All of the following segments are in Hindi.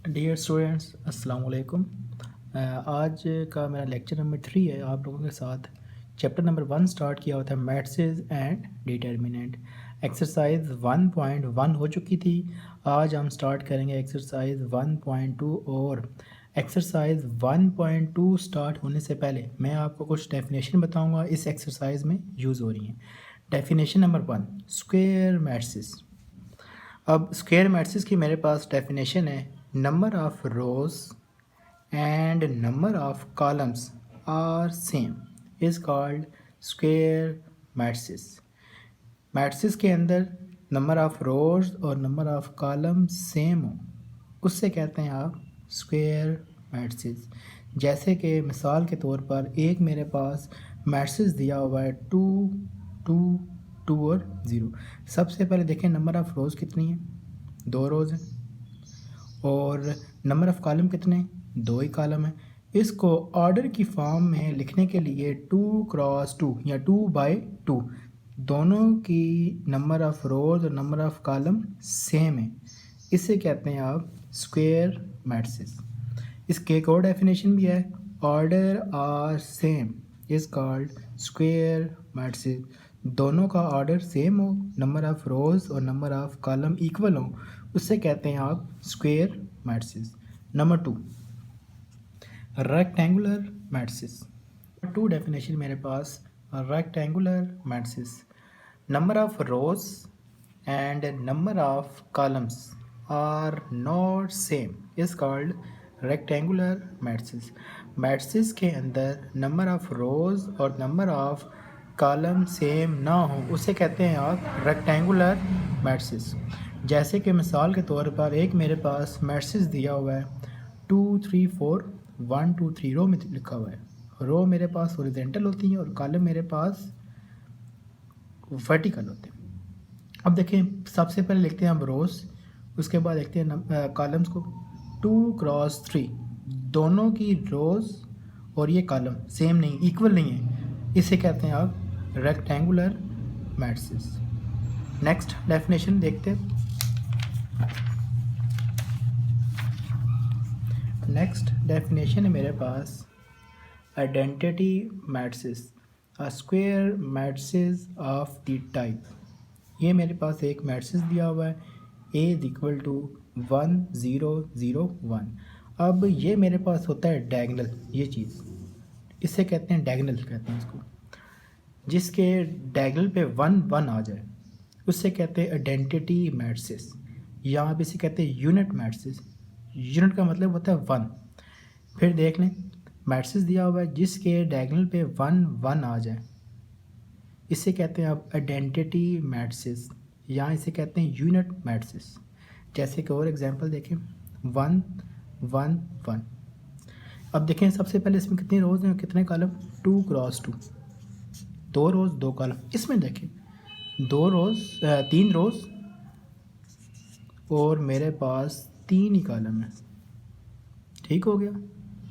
डियर स्टूडेंट्स अस्सलाम वालेकुम। आज का मेरा लेक्चर नंबर 3 है। आप लोगों के साथ चैप्टर नंबर 1 स्टार्ट किया हुआ था, मैट्रिसेस एंड डिटर्मिनेंट। एक्सरसाइज 1.1 हो चुकी थी। आज हम स्टार्ट करेंगे एक्सरसाइज 1.2। और एक्सरसाइज 1.2 स्टार्ट होने से पहले मैं आपको कुछ डेफिनेशन बताऊंगा, इस एक्सरसाइज में यूज़ हो रही हैं। Definition number 1, square matrices. अब स्क्वायर मैट्रिसेस की मेरे पास डेफिनेशन है, number of rows and number of columns are same is called square matrices. Matrices के अंदर नंबर ऑफ रोज और नंबर ऑफ कॉलम सेम हो, उससे कहते हैं आप स्क्वायर मैट्रिसेस। जैसे कि मिसाल के तौर पर एक मेरे पास मैट्रिसेस दिया हुआ है 2 2 2 और 0। सबसे पहले देखें नंबर ऑफ़ रोज़ कितनी है, 2 रोज़ हैं। और नंबर ऑफ़ कॉलम कितने हैं, 2 ही कॉलम है। इसको ऑर्डर की फॉर्म में लिखने के लिए 2 क्रॉस 2 या 2/2 दोनों की नंबर ऑफ़ रोज़ और नंबर ऑफ़ कॉलम सेम है, इसे कहते हैं आप स्क्वायर मैट्रिसेस। इसके एक और डेफिनेशन भी है, order are same is called square matrices. दोनों का ऑर्डर सेम हो, नंबर ऑफ रोज और नंबर ऑफ कॉलम इक्वल हो, उससे कहते हैं आप square matrices. Number 2, rectangular matrices. 2 definition मेरे पास, rectangular matrices, number of rows and number of columns are not same is called rectangular matrices। Matrices के अंदर नंबर ऑफ रोज और नंबर ऑफ कॉलम सेम ना हो, उसे कहते हैं आप रेक्टेंगुलर मैट्रिसेस। जैसे कि मिसाल के तौर पर एक मेरे पास मैट्रिसेस दिया हुआ है 2 3 4 1 2 3 रो में लिखा हुआ है। रो मेरे पास हॉरिजॉन्टल होती हैं और कॉलम मेरे पास वर्टिकल होते हैं। अब देखें, सबसे पहले लिखते हैं हम रोज़, उसके बाद लिखते हैं कॉलम्स को। 2 क्रॉस 3 दोनों की रोज़ और ये कॉलम सेम नहीं, इक्वल नहीं है, इसे कहते हैं आप रेक्टेंगुलर मैट्रिसेस। नेक्स्ट डेफिनेशन देखते हैं। नेक्स्ट डेफिनेशन है मेरे पास identity matrices, a square matrices of the type. ये मेरे पास एक मैट्रिक्स दिया हुआ है A इज इक्वल टू 1 0 0 1। अब ये मेरे पास होता है डायगोनल, ये चीज़ इसे कहते हैं डायगोनल, कहते हैं इसको। जिसके डायगोनल पे 1 1 आ जाए उससे कहते हैं आइडेंटिटी मैट्रिक्स। यहाँ पे इसे कहते हैं यूनिट मैट्रिक्स। यूनिट का मतलब होता है 1। फिर देख लें, मैट्रिक्स दिया हुआ है जिसके डायगोनल पे 1 1 आ जाए, इसे कहते हैं आप आइडेंटिटी मैट्रिसेस, यहाँ इसे कहते हैं यूनिट मैट्रिसेस। जैसे कि और एग्जांपल देखें, 1 1 1। अब देखें, सबसे पहले इसमें कितनी रोज़ हैं और कितने कॉलम, 2 क्रॉस 2, 2 रोज़ 2 कॉलम। इसमें देखें 2 रोज़ 3 रोज़ और मेरे पास 3 ही कॉलम है। ठीक हो गया,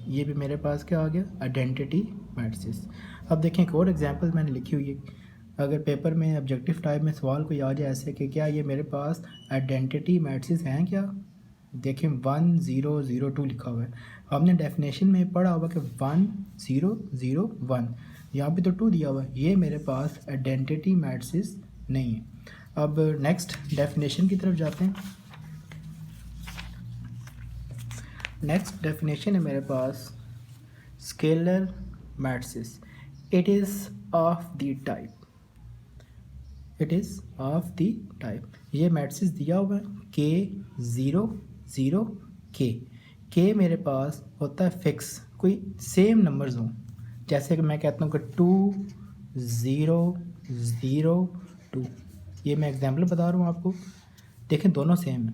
ये भी मेरे पास क्या आ गया, आइडेंटिटी मैट्रिसेस। अब देखें एक और एग्जांपल मैंने लिखी हुई है। अगर पेपर में ऑब्जेक्टिव टाइप में सवाल कोई आ जाए ऐसे कि क्या ये मेरे पास आइडेंटिटी मैट्रिसेस हैं क्या, देखें 1 0 0 2 लिखा हुआ है। हमने डेफिनेशन में पढ़ा होगा कि 1 0 0 1, यहाँ पे तो 2 दिया हुआ है, ये मेरे पास आइडेंटिटी मैट्रिसेस नहीं है। अब नेक्स्ट डेफिनेशन की तरफ जाते हैं। नेक्स्ट डेफिनेशन है मेरे पास scalar matrices, it is of the type, it is of the type. ये मैट्रिक्स दिया हुआ है K 0 0 K मेरे पास होता है फिक्स, कोई सेम नंबर्स हों। जैसे कि मैं कहता हूँ कि 2 0 0 2, ये मैं एग्जाम्पल बता रहा हूँ आपको। देखें दोनों सेम है,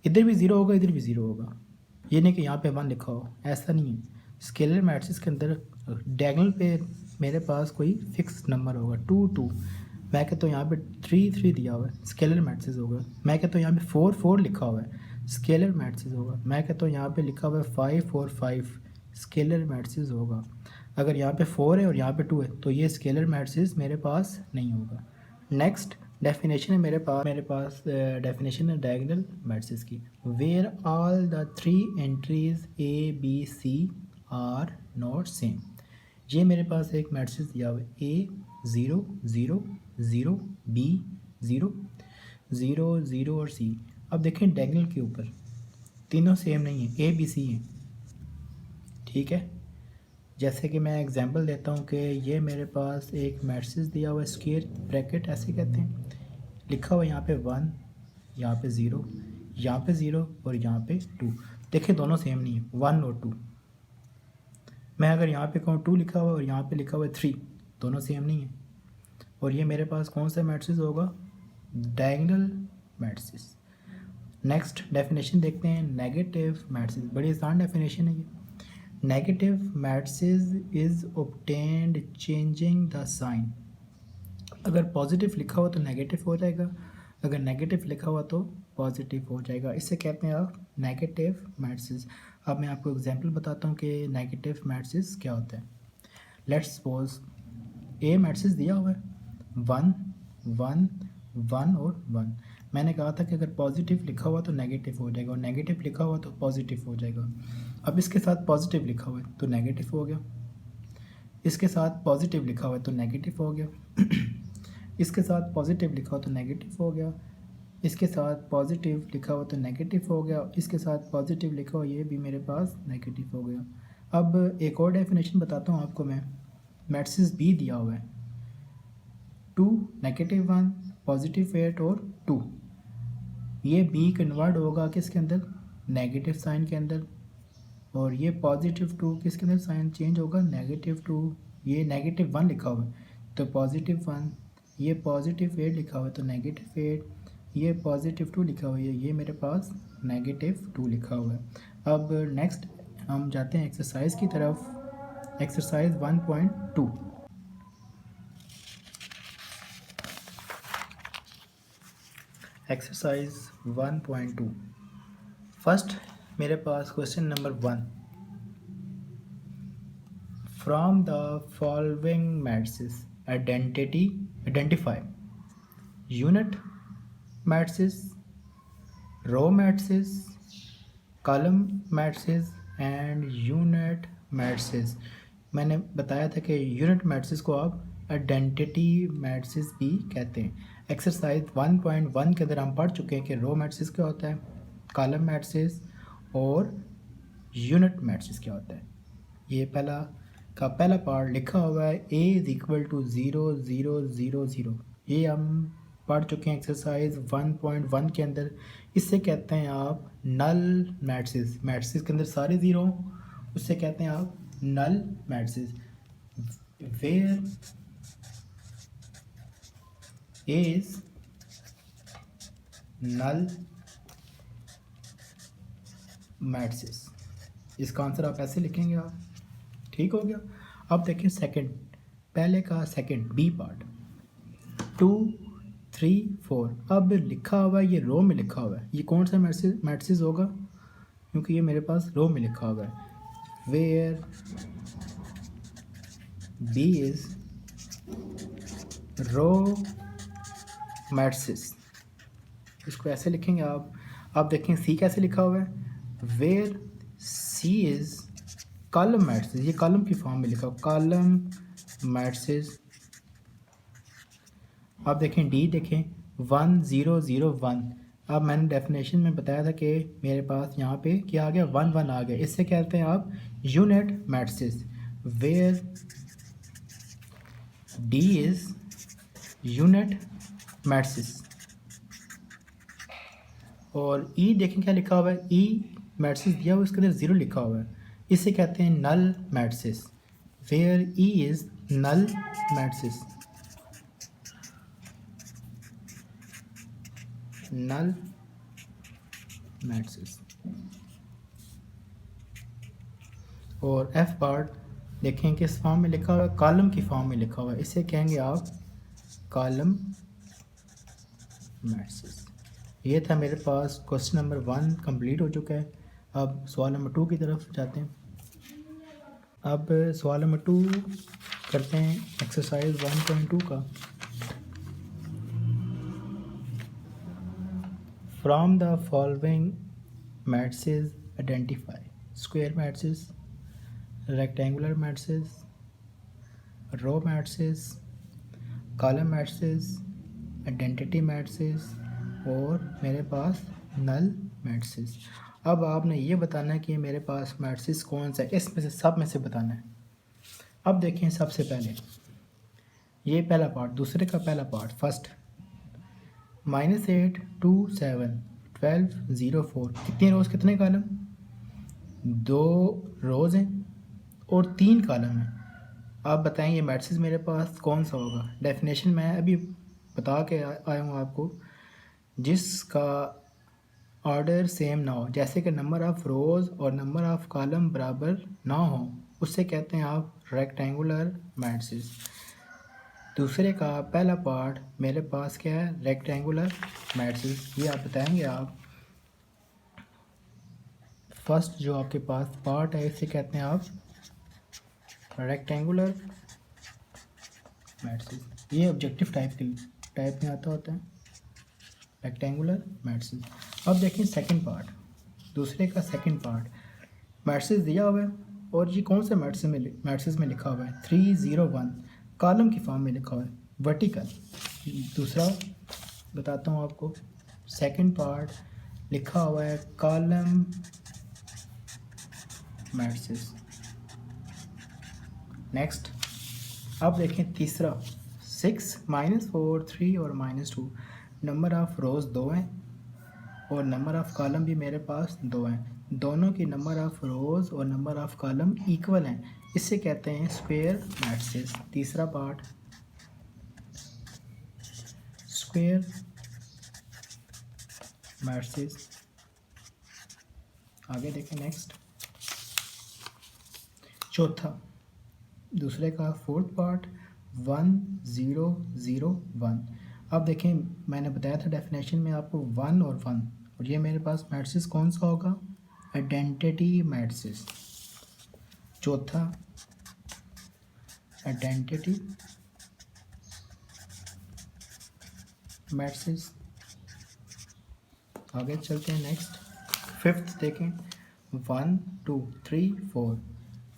इधर भी 0 होगा इधर भी 0 होगा, ये नहीं कि यहाँ पे 1 लिखा हो, ऐसा नहीं है। स्केलर मैट्रिक्स के अंदर डायगोनल पे मेरे पास कोई फिक्स नंबर होगा, 2 2। मैं कहता हूँ यहाँ पे 3 3 दिया हुआ है, स्केलर मैट्रिक्स होगा। मैं कहता हूँ यहाँ पे 4 4 लिखा हुआ है, स्केलर मैट्रिक्स होगा। मैं कहता हूँ यहाँ पे लिखा हुआ है 5 4 5, स्केलर मैट्रिक्स होगा। अगर यहाँ पे 4 है और यहाँ पे 2 है तो ये स्केलर मैट्रिक्स मेरे पास नहीं होगा। नेक्स्ट डेफिनेशन है मेरे पास डेफिनेशन है डायगोनल मैट्रिक्स की। Where all the three entries A B C are not same. ये मेरे पास एक मैट्रिक्स दिया हुआ है, ए 0 0 0 बी 0 0 0 और सी। अब देखें डायगोनल के ऊपर तीनों सेम नहीं है, ए बी सी है, ठीक है। जैसे कि मैं एग्जांपल देता हूँ कि ये मेरे पास एक मैट्रिक्स दिया हुआ है, स्क्वायर ब्रैकेट ऐसे कहते हैं, लिखा हुआ है यहाँ पे 1, यहाँ पे 0, यहाँ पे 0 और यहाँ पे 2। देखिए दोनों सेम नहीं है, 1 और 2। मैं अगर यहाँ पे कहूँ 2 लिखा हुआ है और यहाँ पे लिखा हुआ है 3, दोनों सेम नहीं है। और ये मेरे पास कौन सा मैट्रिक्स होगा? Diagonal matrix. नेक्स्ट डेफिनेशन देखते हैं, नेगेटिव मैट्रिक्स। बड़ी आसान डेफिनेशन है ये। Negative matrix is obtained changing the sign. अगर पॉजिटिव लिखा हुआ तो नेगेटिव हो जाएगा, अगर नेगेटिव लिखा हुआ तो पॉजिटिव हो जाएगा। इससे कहते हैं आप नेगेटिव मैट्रिक्स। अब मैं आपको एग्जांपल बताता हूँ कि नेगेटिव मैट्रिक्स क्या होता है। लेट्स सपोज ए मैट्रिक्स दिया हुआ है 1 1 1 और 1। मैंने कहा था कि अगर पॉजिटिव लिखा हुआ तो नेगेटिव हो जाएगा और नेगेटिव लिखा हुआ तो पॉजिटिव हो जाएगा। अब इसके साथ पॉजिटिव लिखा हुआ है तो नेगेटिव हो गया, इसके साथ पॉजिटिव लिखा हुआ है तो नेगेटिव हो गया, इसके साथ पॉजिटिव लिखा हुआ तो नेगेटिव हो गया, इसके साथ पॉजिटिव लिखा हुआ तो नेगेटिव हो गया, इसके साथ पॉजिटिव लिखा हुआ ये भी मेरे पास नेगेटिव हो गया। अब एक और डेफिनेशन बताता हूँ आपको मैं। मैट्रिक्स बी दिया हुआ है 2 -1 +8 और 2। ये बी कन्वर्ट होगा किसके अंदर? नेगेटिव साइन के अंदर। और ये +2 किसके अंदर साइन चेंज होगा? -2। ये -1 लिखा हुआ है तो +1, ये +8 लिखा हुआ है तो -8, ये +2 लिखा हुआ है, ये मेरे पास -2 लिखा हुआ है। अब नेक्स्ट हम जाते हैं एक्सरसाइज की तरफ। एक्सरसाइज 1.2। एक्सरसाइज 1.2 फर्स्ट मेरे पास question number 1। From the following matrix identify unit matrix, row matrix, column matrix and unit matrix. मैंने बताया था कि यूनिट मैट्रिक्स को आप आइडेंटिटी मैट्रिक्स भी कहते हैं। एक्सरसाइज 1.1 के अंदर हम पढ़ चुके हैं कि रो मैट्रिक्स क्या होता है, कॉलम मैट्रिक्स और यूनिट मैट्रिक्स क्या होता है। ये पहला पार्ट लिखा हुआ है A = 0 0 0 0। ये हम पढ़ चुके हैं एक्सरसाइज 1.1 के अंदर। इससे कहते हैं आप नल मैट्रिक्स। मैट्रिक्स के अंदर सारे ज़ीरो हों, उससे कहते हैं आप null matrix. Where A is null matrix. इसका आंसर आप ऐसे लिखेंगे आप, ठीक हो गया। अब देखें सेकंड, पहले का सेकंड बी पार्ट 2 3 4। अब लिखा हुआ है, ये रो में लिखा हुआ है, ये कौन सा मैट्रिक्स होगा? क्योंकि ये मेरे पास रो में लिखा हुआ है। Where B is row matrix. इसको ऐसे लिखेंगे आप। अब देखें सी कैसे लिखा हुआ है, where C is column matrix. ये कॉलम की फॉर्म में लिखा हुआ, कॉलम मैट्रिक्स। अब देखें डी, देखें 1 0 0 1। अब मैंने डेफिनेशन में बताया था कि मेरे पास यहाँ पे क्या आ गया, 1 1 आ गया। इससे कहते हैं आप unit matrix. Where D is unit matrix. और ई देखें क्या लिखा हुआ है, ई मैट्रिक्स दिया हुआ है, उसके अंदर 0 लिखा हुआ है, इसे कहते हैं null matrix. Where E is null matrix, null matrix. और एफ पार्ट देखें किस फॉर्म में लिखा हुआ है, कॉलम की फॉर्म में लिखा हुआ है, इसे कहेंगे आप कॉलम मैट्रिक्स। ये था मेरे पास क्वेश्चन नंबर 1 कंप्लीट हो चुका है। अब सवाल नंबर 2 की तरफ जाते हैं। अब सवाल नंबर 2 करते हैं एक्सरसाइज 1.2 का। From the following matrices identify square matrices, rectangular matrices, row matrices, column matrices, identity matrices और मेरे पास नल मैट्रिसेस। अब आपने ये बताना है कि मेरे पास मैट्रिसेस कौन सा है, इसमें से सब में से बताना है। अब देखें, सबसे पहले ये पहला पार्ट, दूसरे का पहला पार्ट फर्स्ट, -8 2 7 12 0 4 कितने रोज़ कितने कॉलम, 2 रोज़ हैं और 3 कॉलम हैं। आप बताएं ये मैट्रिक्स मेरे पास कौन सा होगा। डेफिनेशन मैं अभी बता के आया हूँ आपको, जिसका ऑर्डर सेम ना हो, जैसे कि नंबर ऑफ़ रोज़ और नंबर ऑफ़ कॉलम बराबर ना हो, उससे कहते हैं आप रेक्टेंगुलर मैट्रिक्स। दूसरे का पहला पार्ट मेरे पास क्या है, रेक्टेंगुलर मैट्रिक्स। ये आप बताएंगे आप। फर्स्ट जो आपके पास पार्ट है इसे कहते हैं आप रेक्टेंगुलर मैट्रिक्स। ये ऑब्जेक्टिव टाइप में आता होता है रेक्टेंगुलर मैट्रिक्स। अब देखें सेकंड पार्ट, दूसरे का सेकंड पार्ट, मैट्रिक्स दिया हुआ है और ये कौन सा मैट्रिक्स में लिखा हुआ है 301, कॉलम की फॉर्म में लिखा हुआ है वर्टिकल। दूसरा बताता हूँ आपको, सेकंड पार्ट लिखा हुआ है कॉलम मैट्रिक्स। नेक्स्ट अब देखें तीसरा 6 -4 3 और -2, नंबर ऑफ़ रोज़ 2 हैं और नंबर ऑफ़ कॉलम भी मेरे पास 2 हैं। दोनों की नंबर ऑफ़ रोज़ और नंबर ऑफ़ कॉलम इक्वल हैं, इससे कहते हैं स्क्वायर मैट्रिक्स। तीसरा पार्ट स्क्वायर मैट्रिक्स। आगे देखें नेक्स्ट, चौथा दूसरे का फोर्थ पार्ट 1 0 0 1। अब देखें मैंने बताया था डेफिनेशन में आपको 1 और 1, और ये मेरे पास मैट्रिक्स कौन सा होगा, आइडेंटिटी मैट्रिक्स। चौथा आइडेंटिटी मैट्रिक्स। आगे चलते हैं नेक्स्ट, फिफ्थ देखें 1 2 3 4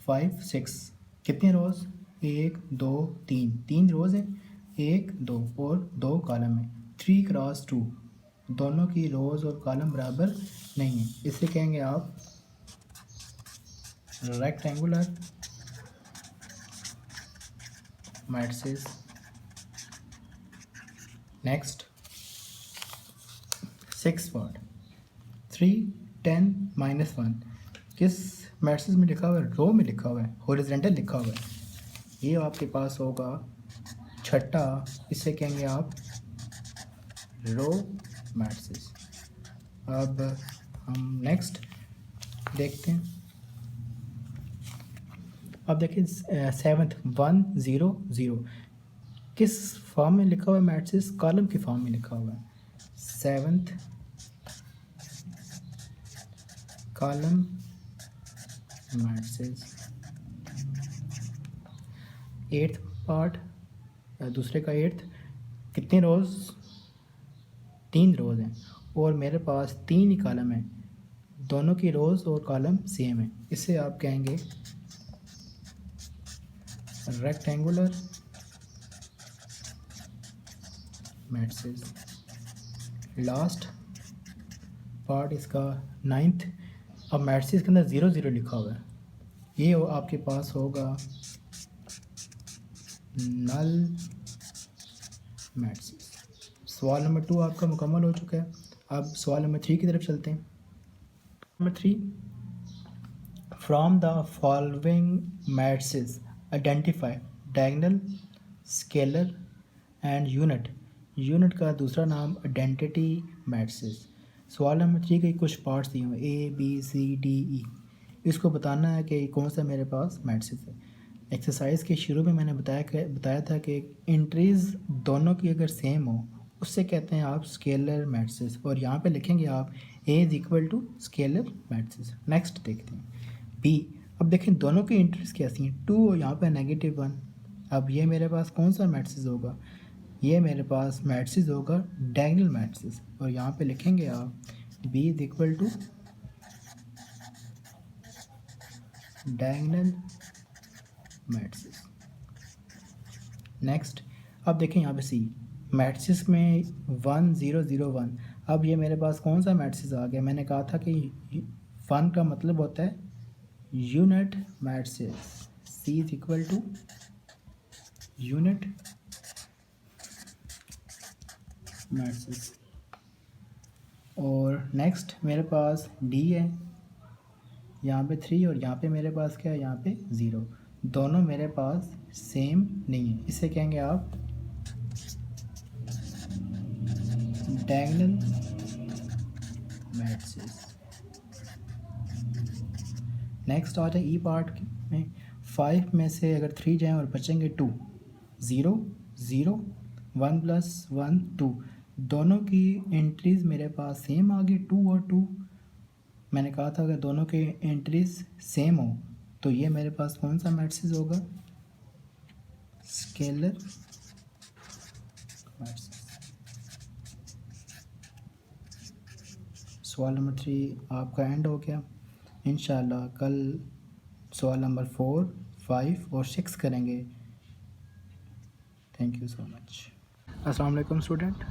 5 6 कितने रोज़, 1 2 3, 3 रोज़ हैं, 1 2 और 2 कॉलम है। 3 क्रॉस 2, दोनों की रोज़ और कॉलम बराबर नहीं है, इसे कहेंगे आप रेक्टेंगुलर मैट्रिक्स। नेक्स्ट 6 पार्ट 3 10 -1 किस मैट्रिक्स में लिखा हुआ है, रो में लिखा हुआ है, हॉरिजॉन्टल लिखा हुआ है। ये आपके पास होगा छठा, इसे कहेंगे आप रो मैट्रिक्स। अब हम नेक्स्ट देखते हैं। अब देखिए सेवन्थ 1 0 0 किस फॉर्म में लिखा हुआ है मैट्रिक्स, कॉलम की फॉर्म में लिखा हुआ है। Seventh column matrix. Eighth part दूसरे का एट्थ, कितने रोज़, 3 रोज़ हैं और मेरे पास 3 ही कॉलम हैं, दोनों की रोज़ और कॉलम सेम है, इसे आप कहेंगे रेक्टेंगुलर मैट्रिक्स। लास्ट पार्ट इसका 9th, अब मैट्रिक्स के अंदर 0 0 लिखा हुआ है, ये आपके पास होगा नल मैट्रिक्स। सवाल नंबर 2 आपका मुकम्मल हो चुका है। अब सवाल नंबर 3 की तरफ चलते हैं। Number 3, from the following matrix identify diagonal, scalar and unit. Unit का दूसरा नाम आइडेंटिटी मैट्रिक्स। सवाल नंबर 3 के कुछ पार्ट्स दिए हुए A B C D E, इसको बताना है कि कौन सा मेरे पास मैट्रिक्स है। एक्सरसाइज के शुरू में मैंने बताया था कि एंट्रीज दोनों की अगर सेम हो उससे कहते हैं आप स्केलर मैट्रिक्स, और यहाँ पे लिखेंगे आप A is equal to scalar matrix. Next देखते हैं B। अब देखें दोनों की एंट्रीज कैसी हैं, 2 और यहाँ पे -1। अब ये मेरे पास कौन सा मैट्रिक्स होगा, ये मेरे पास मैट्रिक्स होगा डायगोनल मैट्रिक्स, और यहाँ पे लिखेंगे आप B is equal to diagonal matrix. Next अब देखें यहाँ पे सी मैट्रिक्स में 1 0 0 1। अब ये मेरे पास कौन सा मैट्रिक्स आ गया? मैंने कहा था कि 1 का मतलब होता है unit matrix. C is equal to unit matrix. और नेक्स्ट मेरे पास डी है, यहाँ पे 3 और यहाँ पे मेरे पास क्या है? यहाँ पे 0। दोनों मेरे पास सेम नहीं है, इसे कहेंगे आप डायगोनल मैट्रिक्स। नेक्स्ट आता है ई पार्ट में 5 में से अगर 3 जाएँ और बचेंगे 2, 0 0 1 + 1 2। दोनों की एंट्रीज मेरे पास सेम आ गई 2 और 2। मैंने कहा था अगर दोनों के एंट्रीज सेम हो तो ये मेरे पास कौन सा मैट्रिक्स होगा? Scalar matrix. सवाल नंबर 3 आपका एंड हो गया। इंशाल्लाह कल सवाल नंबर 4, 5 और 6 करेंगे। Thank you so much. अस्सलाम वालेकुम स्टूडेंट,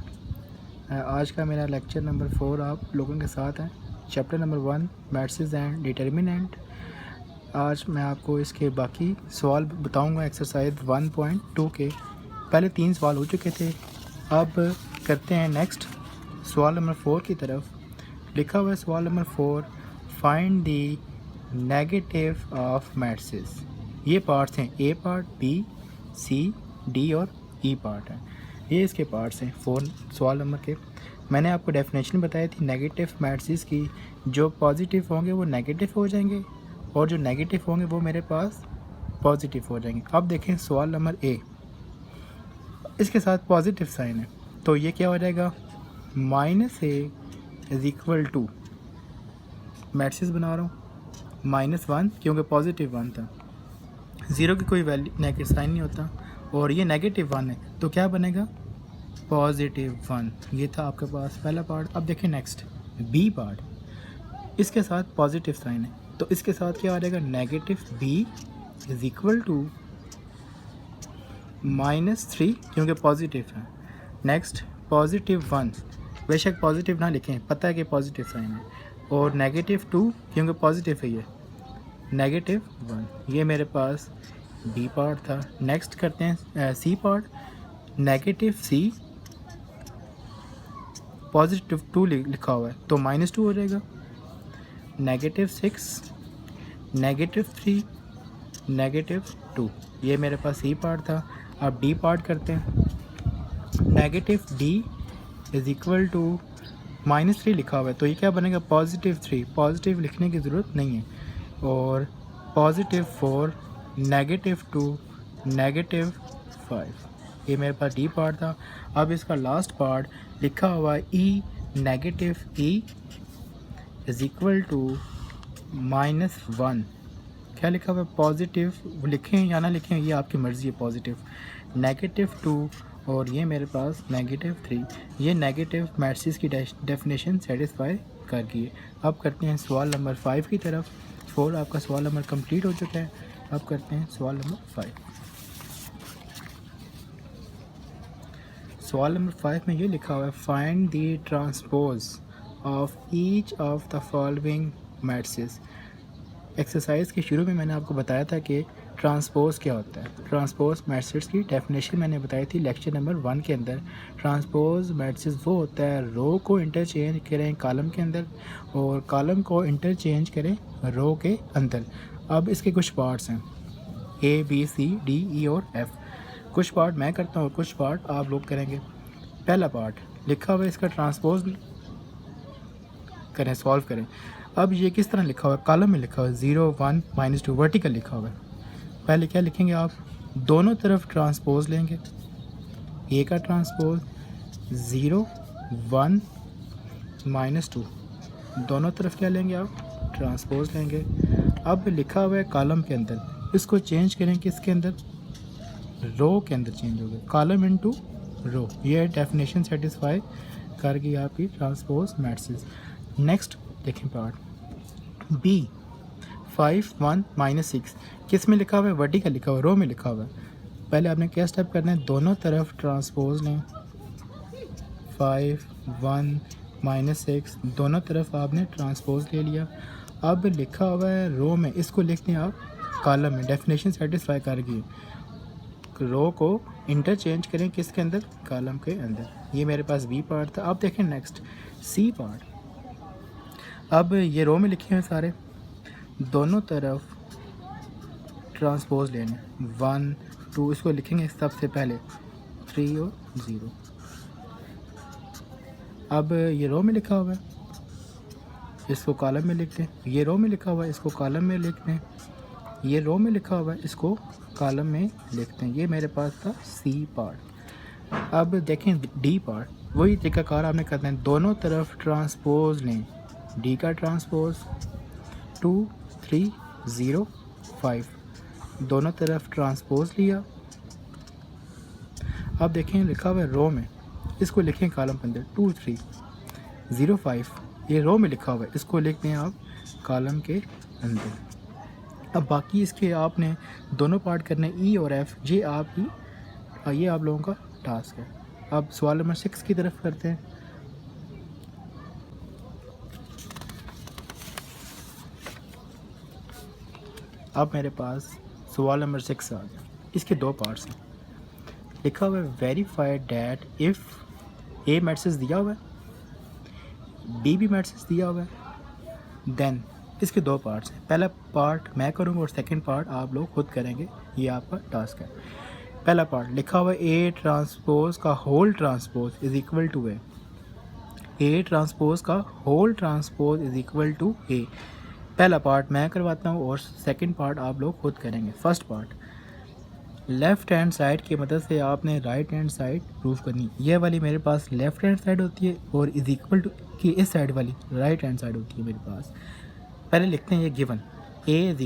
आज का मेरा लेक्चर नंबर 4 आप लोगों के साथ है। Chapter number 1 matrix and determinant. आज मैं आपको इसके बाकी सवाल बताऊंगा। एक्सरसाइज 1.2 के पहले 3 सवाल हो चुके थे। अब करते हैं नेक्स्ट सवाल नंबर 4 की तरफ। लिखा हुआ है सवाल number 4, find the negative of matrix. ये पार्ट्स हैं, ए पार्ट, बी, सी, डी और ई पार्ट है। ये इसके पार्ट्स हैं 4 सवाल नंबर के। मैंने आपको डेफिनेशन बताई थी नेगेटिव मैट्रिक्स की। जो पॉजिटिव होंगे वो नेगेटिव हो जाएंगे और जो नेगेटिव होंगे वो मेरे पास पॉजिटिव हो जाएंगे। अब देखें सवाल नंबर ए, इसके साथ पॉजिटिव साइन है तो ये क्या हो जाएगा? -a is equal to, matrix बना रहा हूँ -1 क्योंकि पॉजिटिव 1 था। 0 की कोई वैल्यू नेगेटिव साइन नहीं होता और ये नेगेटिव 1 है तो क्या बनेगा? +1। ये था आपके पास पहला पार्ट। अब देखें नेक्स्ट बी पार्ट, इसके साथ पॉजिटिव साइन है तो इसके साथ क्या आ जाएगा? -b इज इक्वल टू -3 क्योंकि पॉजिटिव है। नेक्स्ट +1, बेशक पॉजिटिव ना लिखें, पता है कि पॉजिटिव साइन है। और -2 क्योंकि पॉजिटिव है, ये -1। ये मेरे पास बी पार्ट था। नेक्स्ट करते हैं सी पार्ट। -c +2 लिखा हुआ है तो -2 हो जाएगा। -6 -3 -2, ये मेरे पास सी पार्ट था। अब डी पार्ट करते हैं। -d इज इक्वल टू -3 लिखा हुआ है तो ये क्या बनेगा? +3। पॉजिटिव लिखने की ज़रूरत नहीं है। और +4 -2 -5, ये मेरे पास डी पार्ट था। अब इसका लास्ट पार्ट लिखा हुआ है e इज इक्वल टू -1। क्या लिखा हुआ है? पॉजिटिव लिखें या ना लिखें ये आपकी मर्ज़ी है। पॉजिटिव -2 और ये मेरे पास -3। ये नेगेटिव मैट्रिक्स की डेफिनेशन सेटिस्फाई कर गई है। अब करते हैं सवाल नंबर 5 की तरफ। 4 आपका सवाल नंबर कंप्लीट हो चुका है। अब करते हैं सवाल नंबर 5। सवाल नंबर 5 में ये लिखा हुआ है, find the transpose of each of the following matrix. Exercise के शुरू में मैंने आपको बताया था कि ट्रांसपोज क्या होता है। ट्रांसपोज मैट्रिक्स की डेफिनेशन मैंने बताई थी लेक्चर नंबर 1 के अंदर। ट्रांसपोज मैट्रिक्स वो होता है रो को इंटरचेंज करें कॉलम के अंदर और कॉलम को इंटरचेंज करें रो के अंदर। अब इसके कुछ पार्ट्स हैं A B C D E और F। कुछ पार्ट मैं करता हूँ और कुछ पार्ट आप लोग करेंगे। पहला पार्ट लिखा हुआ है, इसका ट्रांसपोज करें, सॉल्व करें। अब ये किस तरह लिखा हुआ है? कॉलम में लिखा हुआ है 0 1 -2 वर्टिकल लिखा हुआ है। पहले क्या लिखेंगे आप? दोनों तरफ ट्रांसपोज लेंगे। ए का ट्रांसपोज 0 1 -2, दोनों तरफ क्या लेंगे आप? ट्रांसपोज लेंगे। अब लिखा हुआ है कॉलम के अंदर, इसको चेंज करें किसके अंदर? रो के अंदर चेंज हो गया। कॉलम इनटू रो। ये डेफिनेशन सेटिस्फाई कर गई आपकी ट्रांसपोज मैट्रिक्स। नेक्स्ट देखें पार्ट बी 5 1 -6 किस में लिखा हुआ है, वर्टिकल लिखा हुआ है, रो में लिखा हुआ है। पहले आपने क्या स्टेप करना है, दोनों तरफ ट्रांसपोज लें। 5 1 -6 दोनों तरफ आपने ट्रांसपोज ले लिया। अब लिखा हुआ है रो में, इसको लिखते हैं आप कॉलम में। डेफिनेशन सेटिस्फाई कर गई, रो को इंटरचेंज करें किसके अंदर, कॉलम के अंदर। ये मेरे पास बी पार्ट था। अब देखें नेक्स्ट सी पार्ट। अब ये रो में लिखे हैं सारे, दोनों तरफ ट्रांसपोज लेने 1 2, इसको लिखेंगे सबसे पहले 3 और 0। अब ये रो में लिखा हुआ है, इसको कॉलम में लिखते हैं। ये रो में लिखा हुआ है, इसको कॉलम में लिखते हैं। ये रो में लिखा हुआ है, इसको कॉलम में लिखते हैं। ये मेरे पास था सी पार्ट। अब देखें डी पार्ट, वही तरीकाकार आपने करना है, दोनों तरफ ट्रांसपोज लें। डी का ट्रांसपोज 2 3 0 5 दोनों तरफ ट्रांसपोज लिया। अब देखें लिखा हुआ है रो में, इसको लिखें कॉलम के अंदर 2 3 0 5। ये रो में लिखा हुआ है, इसको लिखते हैं आप कॉलम के अंदर। अब बाकी इसके आपने दोनों पार्ट करने ई और एफ, ये आप लोगों का टास्क है। अब सवाल नंबर 6 की तरफ करते हैं। अब मेरे पास सवाल नंबर 6 आ गया। इसके दो पार्ट्स हैं। लिखा हुआ है verified that if A matrix दिया हुआ है, बी भी मैट्रिक्स दिया हुआ है, देन इसके दो पार्ट्स हैं। पहला पार्ट मैं करूँगा और सेकंड पार्ट आप लोग खुद करेंगे, ये आपका टास्क है। पहला पार्ट लिखा हुआ है ए ट्रांसपोज का whole transpose is equal to A transpose का whole transpose is equal to A. पहला पार्ट मैं करवाता हूँ और सेकंड पार्ट आप लोग खुद करेंगे। First part, left hand side की मदद से आपने राइट हैंड साइड प्रूफ करनी। ये वाली मेरे पास लेफ़्ट हैंड साइड होती है और इज इक्वल टू की इस साइड वाली राइट हैंड साइड होती है मेरे पास। पहले लिखते हैं ये given A is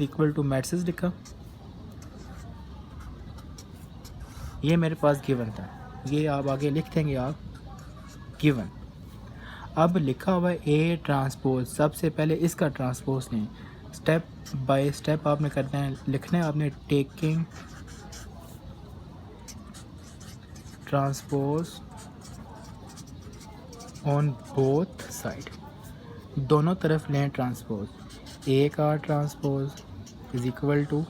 equal to matrix लिखा, ये मेरे पास गिवन था, ये आप आगे लिख देंगे आप गिवन। अब लिखा हुआ है ए ट्रांसपोज, सबसे पहले इसका ट्रांसपोज लें। स्टेप बाय स्टेप आपने करना है, लिखना है आपने taking transpose on both side, दोनों तरफ लें ट्रांसपोज। ए का ट्रांसपोज इज इक्वल टू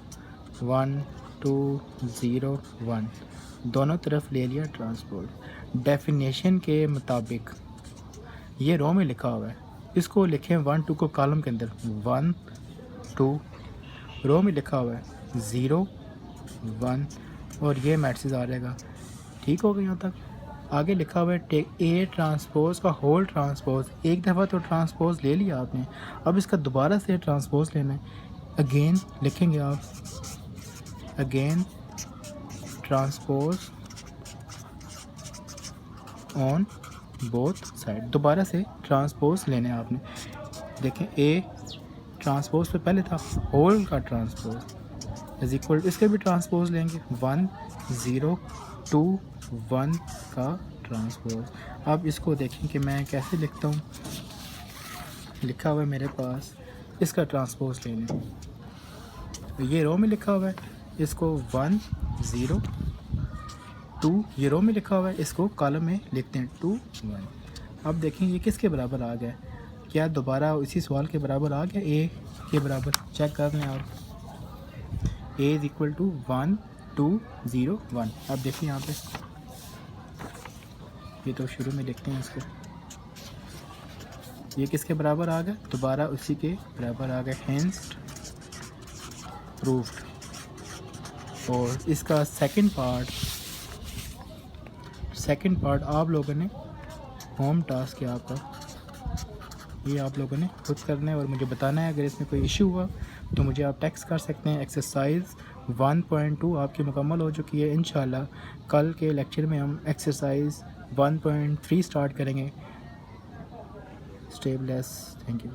1 2 0 1, दोनों तरफ ले लिया ट्रांसपोज। डेफिनेशन के मुताबिक ये रो में लिखा हुआ है, इसको लिखें 1 2 को कॉलम के अंदर 1 2, रो में लिखा हुआ है 0 1 और ये मैट्रिक्स आ जाएगा। ठीक हो गया यहाँ तक। आगे लिखा हुआ है टेक ए ट्रांसपोज का होल ट्रांसपोज, एक दफ़ा तो ट्रांसपोज ले लिया आपने, अब इसका दोबारा से ट्रांसपोज लेना है। अगेन लिखेंगे आप, again transpose on both side, दोबारा से ट्रांसपोज लेने आपने। देखें ए ट्रांसपोज पे पहले था होल का ट्रांसपोज इज इक्वल, इसके भी ट्रांसपोज लेंगे 1 0 2 1 का ट्रांसपोज। अब इसको देखें कि मैं कैसे लिखता हूँ। लिखा हुआ है मेरे पास इसका ट्रांसपोज लेने, ये रो में लिखा हुआ है, इसको 1 0 2, ये रो में लिखा हुआ है, इसको कॉलम में लिखते हैं 2 1। अब देखें ये किसके बराबर आ गया, क्या दोबारा इसी सवाल के बराबर आ गया, ए के बराबर। चेक कर लें आप, ए इज इक्वल टू 1 2 0 1। अब देखिए यहाँ पे, ये तो शुरू में लिखते हैं इसको, ये किसके बराबर आ गया, दोबारा उसी के बराबर आ गया, हेंस प्रूव्ड। और इसका सेकंड पार्ट आप लोगों ने होम टास्क है आपका, ये आप लोगों ने खुद करना है और मुझे बताना है। अगर इसमें कोई इशू हुआ तो मुझे आप टेक्स्ट कर सकते हैं। एक्सरसाइज 1.2 आपकी मुकम्मल हो चुकी है। इंशाल्लाह कल के लेक्चर में हम एक्सरसाइज 1.3 स्टार्ट करेंगे। Stay blessed, thank you.